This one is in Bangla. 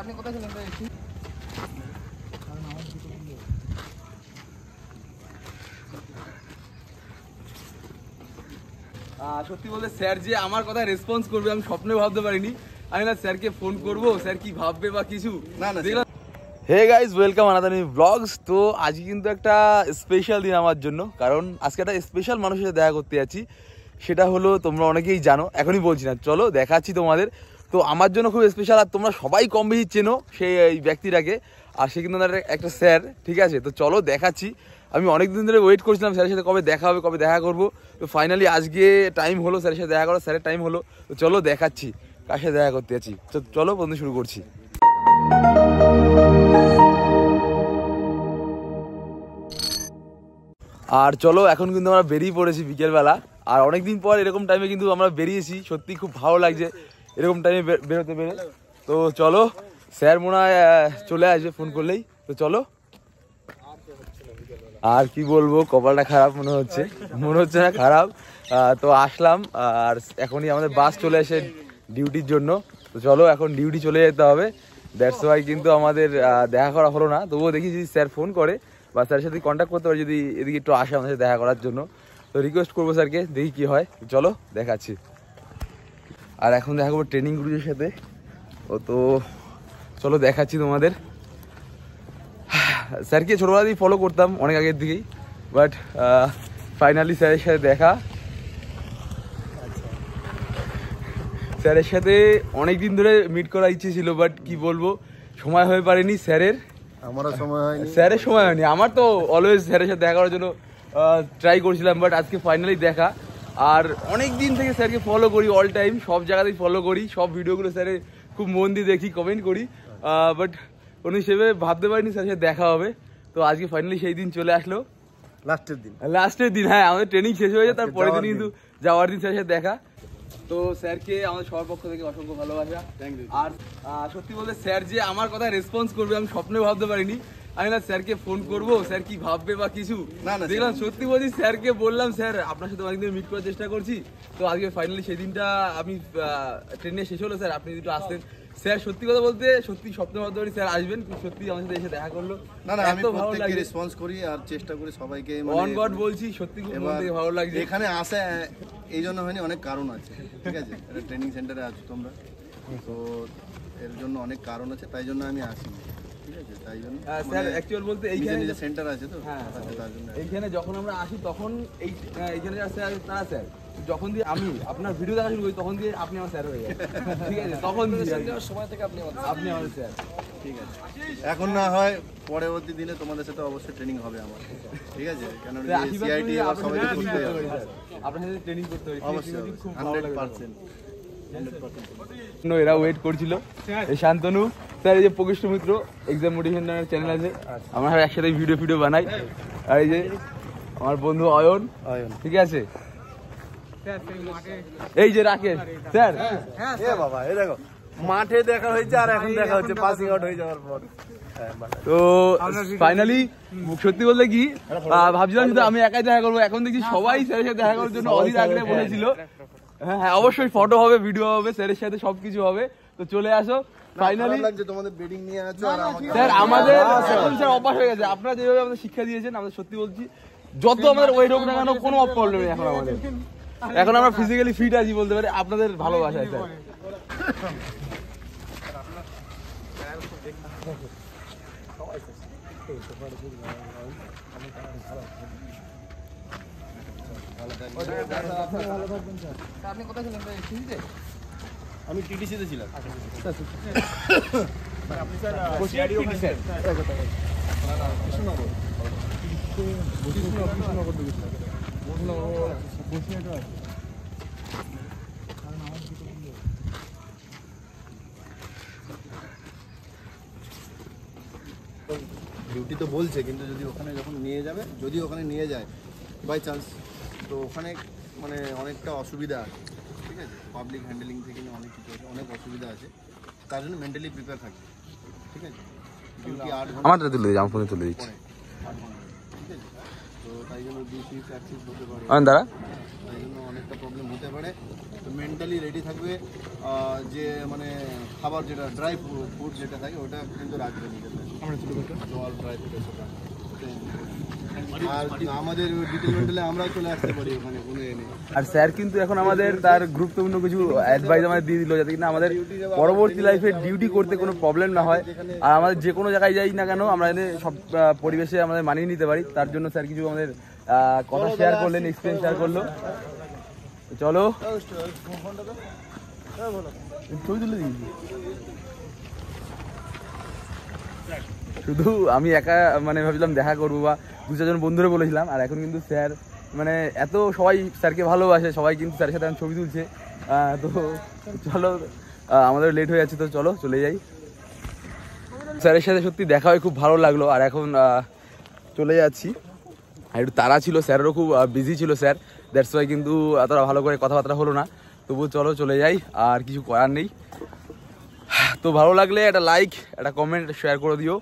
আপনি কোথায় ছিলেন? সত্যি বলতে স্যার যে আমার কথা রেসপন্স করবে আমি স্বপ্নে ভাবতে পারিনি। আমি না স্যারকে ফোন করবো, স্যার কি ভাববে বা কিছু না। Hey guys, welcome another new vlogs. তো আজকে কিন্তু একটা স্পেশাল দিন আমার জন্য, কারণ আজকে একটা স্পেশাল মানুষের সাথে দেখা করতে যাচ্ছি। সেটা হলো, তোমরা অনেকেই জানো, এখনই বলছি না, চলো দেখাচ্ছি তোমাদের। তো আমার জন্য খুব স্পেশাল, আর তোমরা সবাই কম বেশি চেনো সেই ব্যক্তিটাকে। আর সে কিন্তু একটা স্যার, ঠিক আছে? তো চলো দেখাচ্ছি। আমি অনেকদিন ধরে ওয়েট করছিলাম স্যারের সাথে কবে দেখা হবে, কবে দেখা করবো। তো ফাইনালি আজকে টাইম হলো স্যারের সাথে দেখা করো, স্যারের টাইম হলো। তো চলো দেখাচ্ছি কার সাথে দেখা করতে যাচ্ছি। তো চলো বন্ধু, শুরু করছি। আর চলো, এখন কিন্তু আমরা বেরিয়ে পড়েছি বিকেলবেলা। আর অনেকদিন পর এরকম টাইমে কিন্তু আমরা বেরিয়েছি, সত্যি খুব ভালো লাগছে এরকম টাইমে বেরোতে পেরে। তো চলো, স্যার মনে হয় চলে আসবে ফোন করলেই। তো চলো। আর কি বলবো, কপালটা খারাপ মনে হচ্ছে না খারাপ। তো আসলাম, আর এখনই আমাদের বাস চলে আসে ডিউটির জন্য। তো চলো, এখন ডিউটি চলে যেতে হবে। দ্যাটস ওয়াই কিন্তু আমাদের দেখা করা হলো না। তবুও দেখি যদি স্যার ফোন করে বা স্যারের সাথে কন্ট্যাক্ট করতে পারে, যদি এদিকে একটু আসে আমাদের সাথে দেখা করার জন্য। তো রিকোয়েস্ট করবো স্যারকে, দেখি কি হয়। চলো দেখাচ্ছি। আর এখন দেখা করবো ট্রেনিং গ্রুপের সাথে। ও তো চলো দেখাচ্ছি তোমাদের। স্যারকে ছোটোবেলা দিয়ে ফলো করতাম অনেক আগের দিকেই, বাট ফাইনালি স্যারের সাথে দেখা। স্যারের সাথে অনেক দিন ধরে মিট করার ইচ্ছে ছিল, বাট কি বলবো, সময় হয়ে পারেনি স্যারের। আমারও সময় হয়নি, স্যারের সময় হয়নি। আমার তো অলওয়েজ স্যারের সাথে দেখা করার জন্য ট্রাই করছিলাম, বাট আজকে ফাইনালি দেখা। আর অনেক দিন থেকে স্যারকে ফলো করি, অল টাইম সব জায়গাতেই ফলো করি, সব ভিডিওগুলো স্যারের খুব মন দিয়ে দেখি, কমেন্ট করি। বাট কোনো হিসেবে ভাবতে পারিনি স্যারের সাথে দেখা হবে। তো আজকে ফাইনালি সেই দিন চলে আসলো, লাস্টের দিন। হ্যাঁ, আমাদের ট্রেনিং শেষ হয়েছে, তারপরের দিন কিন্তু যাওয়ার দিন স্যারের সাথে দেখা। তো স্যারকে আমাদের সবার পক্ষ থেকে অসংখ্য ভালোবাসা। আর সত্যি বলতে স্যার যে আমার কথা রেসপন্স করবে আমি স্বপ্নে ভাবতে পারিনি। আমি না স্যারকে ফোন করবো, স্যার কি ভাববে বা কিছু না। দেখলাম, সত্যি বলছি, স্যারকে বললাম স্যার আপনার সাথে অনেকদিন মিট করার চেষ্টা করছি। তো আজকে ফাইনালি সেই দিনটা আমি ট্রেনে শেষ হলো, স্যার আপনি একটু আসতেন। স্যার সত্যি কথা বলতে সত্যি স্বপ্নে ভাবতে পারি স্যার আসবেন, সত্যি আমার সাথে এসে দেখা করলো। না না, আমি প্রত্যেককে রেসপন্স করি আর চেষ্টা করি সবাইকে, অন গড বলছি, সত্যি খুব মন থেকে ভালো লাগছে। এখানে আসে এই জন্য হয়নি, অনেক কারণ আছে, ঠিক আছে? এটা ট্রেনিং সেন্টারে আছো তোমরা, তো এর জন্য অনেক কারণ আছে, তাই জন্য আমি আসি, ঠিক আছে? তাই জন্য স্যার অ্যাকচুয়াল বলতে এইখানে যে সেন্টার আছে, তো হ্যাঁ তার জন্য এইখানে যখন আমরা আসি তখন এইখানে স্যার তারা স্যার, যখন দিয়ে আমি আপনার ভিডিও দেখা শুরু করি তখন দিয়ে আপনি আমার স্যার হয়ে যান, ঠিক আছে? তখন সময় থেকে আপনি আমাদের স্যার, ঠিক আছে? এখন না হয় পরবর্তী দিনে তোমাদের সাথে অবশ্যই ট্রেনিং হবে আমার, ঠিক আছে? কারণ সিআইটি সবাইকে করতে হবে, আপনার সাথে ট্রেনিং করতে হবে, অবশ্যই 100%। এরা ওয়েট করছিল, এই শান্তনু স্যার, এই যে প্রকৃষ্ট মিত্র এক্সাম মোটিভেশন চ্যানেল আছে, আমরা একসাথে ভিডিও বানাই। আর এই যে আমার বন্ধু অয়ন, ঠিক আছে? এই যে রাকেশ স্যার, বাবা এই দেখো মাঠে দেখা হয়েছে আর এখন দেখা হচ্ছে পাসিং আউট হয়ে যাওয়ার পর। তো ফাইনালি সত্যি বলতে কি ভাবছিলাম শুধু আমি একাই দেখা করবো, এখন দেখছি সবাই স্যারের সাথে দেখা করার জন্য অধীর আগ্রহে বলেছিল। হ্যাঁ অবশ্যই ফটো হবে, ভিডিও হবে, স্যারের সাথে সবকিছু হবে। তো চলে আসো ফাইনালি। তোমাদের বেডিং নিয়ে আছো আর স্যার আমাদের স্যার অভ্যাস হয়ে গেছে, আপনারা যেভাবে আমাদের শিক্ষা দিয়েছেন, আমাদের সত্যি বলছি যত আমাদের ওয়েট হোক না কেন কোনো প্রবলেম নেই এখন আমাদের। এখন আমরা ফিজিক্যালি ফিট আছি বলতে পারি, আপনাদের ভালোবাসায় স্যার। আপনি কোথায় ছিলেন? আমি টিটিসিতে ছিলাম। ডিউটি তো বলছে, কিন্তু যদি ওখানে যখন নিয়ে যাবে, যদি ওখানে নিয়ে যায় বাই চান্স, তো ওখানে মানে অনেকটা অসুবিধা আছে, ঠিক আছে? পাবলিক হ্যান্ডেলিং থেকে অনেক কিছু আছে, অনেক অসুবিধা আছে, তার জন্য মেন্টালি প্রিপেয়ার থাকবে, ঠিক আছে? ডিউটি 8 ঘন্টা, আমারটা তুলে দিই, আমার ফোনে তুলে দিচ্ছি, 8 ঘন্টা, ঠিক আছে? তো তাই জন্য 2 শিফট 1 শিফট হতে পারে, দাঁড়া তাই জন্য অনেকটা প্রবলেম হতে পারে। তো মেন্টালি রেডি থাকবে, যে মানে খাবার যেটা ড্রাই ফুড যেটা থাকে ওটা কিন্তু রাখবে নিজের জল ড্রাই ফুড এসব রাখবে। আর আমাদের ডিপার্টমেন্টালে আমরাও চলে আসতে পারি ওখানে কোনো এনে। আর স্যার কিন্তু এখন আমাদের তার গুরুত্বপূর্ণ কিছু অ্যাডভাইস আমাদের দিয়ে দিল, যাতে কিনা আমাদের পরবর্তী লাইফে ডিউটি করতে কোনো প্রবলেম না হয়, আর আমাদের যে কোনো জায়গায় যাই না কেন আমরা এনে সব পরিবেশে আমাদের মানিয়ে নিতে পারি। তার জন্য স্যার কিছু আমাদের কথা শেয়ার করলেন, এক্সপিরিয়েন্স শেয়ার করলো। চলো ছবি তুলে দিয়েছি, শুধু আমি একা মানে ভাবছিলাম দেখা করবো বা 2-4 জন বন্ধুরা বলেছিলাম, আর এখন কিন্তু স্যার মানে এত সবাই স্যারকে ভালোবাসে, সবাই কিন্তু স্যারের সাথে এখন ছবি তুলছে। তো চলো, আমাদের লেট হয়ে যাচ্ছে, তো চলো চলে যাই। স্যারের সাথে সত্যি দেখা হয়ে খুব ভালো লাগলো, আর এখন চলে যাচ্ছি। আর একটু তাড়া ছিল, স্যারেরও খুব বিজি ছিল স্যার, দ্যাটস ওয়াই কিন্তু এতটা ভালো করে কথাবার্তা হলো না। তবু চলো চলে যাই, আর কিছু করার নেই। তো ভালো লাগলে একটা লাইক, একটা কমেন্ট, শেয়ার করে দিও।